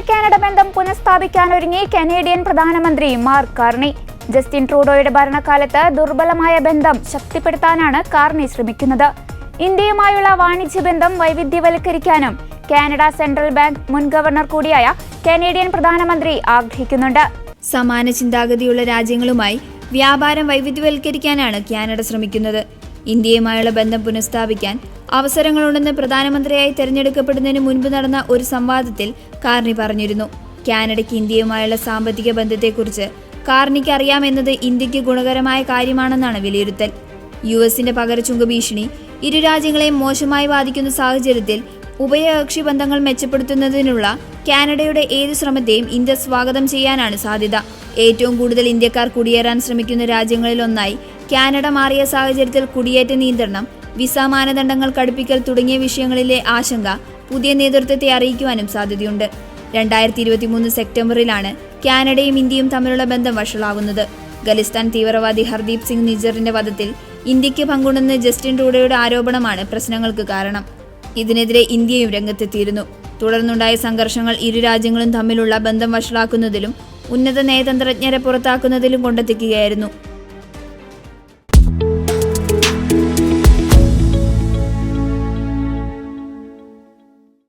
Canada ബന്ധം പുനഃസ്ഥാപിക്കാനൊരുങ്ങി Canadian പ്രധാനമന്ത്രി mark Carney. Justin ട്രൂഡോയുടെ ഭരണകാലത്ത് ദുർബലമായ ബന്ധം ശക്തിപ്പെടുത്താനാണ് കാർണി ശ്രമിക്കുന്നത്. ഇന്ത്യയുമായുള്ള വാണിജ്യ ബന്ധം വൈവിധ്യവൽക്കരിക്കാനും കാനഡ സെൻട്രൽ ബാങ്ക് മുൻ ഗവർണർ കൂടിയായ കനേഡിയൻ പ്രധാനമന്ത്രി ആഗ്രഹിക്കുന്നുണ്ട്. സമാന ചിന്താഗതിയുള്ള രാജ്യങ്ങളുമായി വ്യാപാരം വൈവിധ്യവൽക്കരിക്കാനാണ് കാനഡ ശ്രമിക്കുന്നത്. ഇന്ത്യയുമായുള്ള ബന്ധം പുനഃസ്ഥാപിക്കാൻ അവസരങ്ങളുണ്ടെന്ന് പ്രധാനമന്ത്രിയായി തെരഞ്ഞെടുക്കപ്പെടുന്നതിന് മുൻപ് നടന്ന ഒരു സംവാദത്തിൽ കാർണി പറഞ്ഞിരുന്നു. കാനഡയ്ക്ക് ഇന്ത്യയുമായുള്ള സാമ്പത്തിക ബന്ധത്തെക്കുറിച്ച് കാർണിക്ക് അറിയാമെന്നത് ഇന്ത്യക്ക് ഗുണകരമായ കാര്യമാണെന്നാണ് വിലയിരുത്തൽ. യുഎസിന്റെ പകരച്ചുങ്ക ഭീഷണി ഇരു രാജ്യങ്ങളെയും മോശമായി ബാധിക്കുന്ന സാഹചര്യത്തിൽ ഉഭയകക്ഷി ബന്ധങ്ങൾ മെച്ചപ്പെടുത്തുന്നതിനുള്ള കാനഡയുടെ ഏതു ശ്രമത്തെയും ഇന്ത്യ സ്വാഗതം ചെയ്യാനാണ് സാധ്യത. ഏറ്റവും കൂടുതൽ ഇന്ത്യക്കാർ കുടിയേറാൻ ശ്രമിക്കുന്ന രാജ്യങ്ങളിൽ ഒന്നായി കാനഡ മാറിയ സാഹചര്യത്തിൽ കുടിയേറ്റ നിയന്ത്രണം, വിസ മാനദണ്ഡങ്ങൾ കടുപ്പിക്കൽ തുടങ്ങിയ വിഷയങ്ങളിലെ ആശങ്ക പുതിയ നേതൃത്വത്തെ അറിയിക്കുവാനും സാധ്യതയുണ്ട്. 2023 സെപ്റ്റംബറിലാണ് കാനഡയും ഇന്ത്യയും തമ്മിലുള്ള ബന്ധം വഷളാവുന്നത്. ഖലിസ്ഥാൻ തീവ്രവാദി ഹർദീപ് സിംഗ് നിജ്ജറിന്റെ വധത്തിൽ ഇന്ത്യക്ക് പങ്കുണ്ടെന്ന് ജസ്റ്റിൻ ട്രൂഡോയുടെ ആരോപണമാണ് പ്രശ്നങ്ങൾക്ക് കാരണം. ഇതിനെതിരെ ഇന്ത്യയും രംഗത്തെത്തിയിരുന്നു. തുടർന്നുണ്ടായ സംഘർഷങ്ങൾ ഇരു രാജ്യങ്ങളും തമ്മിലുള്ള ബന്ധം വഷളാക്കുന്നതിലും ഉന്നത നയതന്ത്രജ്ഞരെ പുറത്താക്കുന്നതിലും കൊണ്ടെത്തിക്കുകയായിരുന്നു.